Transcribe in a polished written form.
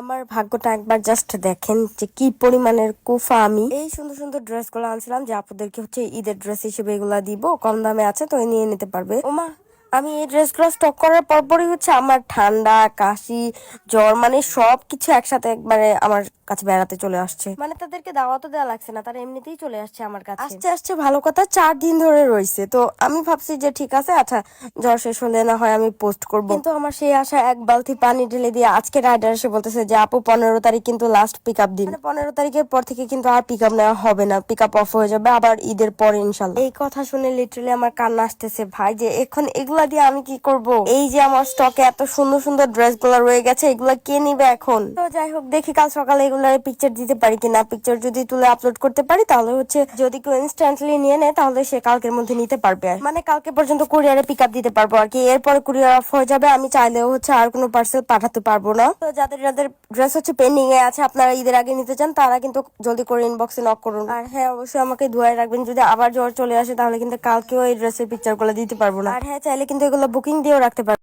আমার ভাগ্যটা একবার জাস্ট দেখেন যে কি পরিমাণের কুফা। আমি এই সুন্দর সুন্দর ড্রেস গুলো আনছিলাম যে আপুদেরকে হচ্ছে ঈদের ড্রেস হিসেবে এগুলা দিব, কম দামে আছে তো নিয়ে নিতে পারবে। ওমা, আমি এই ড্রেসগুলো স্টক করার পরপরই হচ্ছে আমার ঠান্ডা, কাশি, জ্বর মানে সবকিছু একসাথে একবারে আমার কাছে বেড়াতে চলে আসছে। মানে তাদেরকে দাওয়াতও দেওয়া লাগছে না, তারা এমনিতেই চলে আসছে আমার কাছে। আসছে আসছে ভালো কথা, 4 দিন ধরে রয়েছে। তো আমি ভাবছি যে ঠিক আছে, আচ্ছা জ্বর শেষ হলে না হয় আমি পোস্ট করব, কিন্তু আমার সেই আশা এক বালতি পানি ঢেলে দিয়ে আজকে রাইডার এসে বলতেছে যে আপু 15 তারিখ কিন্তু লাস্ট পিক আপ দিন। মানে 15 তারিখের পর থেকে কিন্তু আর পিক আপ নেওয়া হবে না, পিক আপ অফ হয়ে যাবে আবার ঈদের পরে ইনশাল্লাহ। এই কথা শুনে লিটারালি আমার কান্না আসতেছে ভাই, যে এখন এগুলা দিয়ে আমি কি করব? এই যে আমার স্টকে এত সুন্দর সুন্দর ড্রেস গুলা রয়ে গেছে, এগুলা কে নিবে এখন? তো যাই হোক, দেখি কাল সকালে এগুলার পিকচার দিতে পারি কিনা। পিকচার যদি তুলে আপলোড করতে পারি তাহলে হচ্ছে যদি কেউ ইনস্ট্যান্টলি নিয়ে নেয় তাহলে সে কালকের মধ্যে নিতে পারবে, মানে কালকে পর্যন্ত কুরিয়ারে পিক আপ দিতে পারবো আর কি। এরপরে কুরিয়ার অফ হয়ে যাবে, আমি চাইলেও হচ্ছে আর কোনো পার্সেল পাঠাতে পারবো না। তো যাদের যাদের ড্রেস হচ্ছে পেন্ডিং এ আছে, আপনারা ঈদের আগে নিতে চান, তারা কিন্তু জলদি করে ইনবক্সে নক করুন। আর হ্যাঁ, অবশ্যই আমাকে ধুয়ায় রাখবেন, যদি আবার জ্বর চলে আসে তাহলে কিন্তু কালকেও এই ড্রেসের পিকচার গুলো দিতে পারবো না। আর হ্যাঁ, চাইলে কিন্তু এগুলো বুকিং দিয়েও রাখতে পারবো।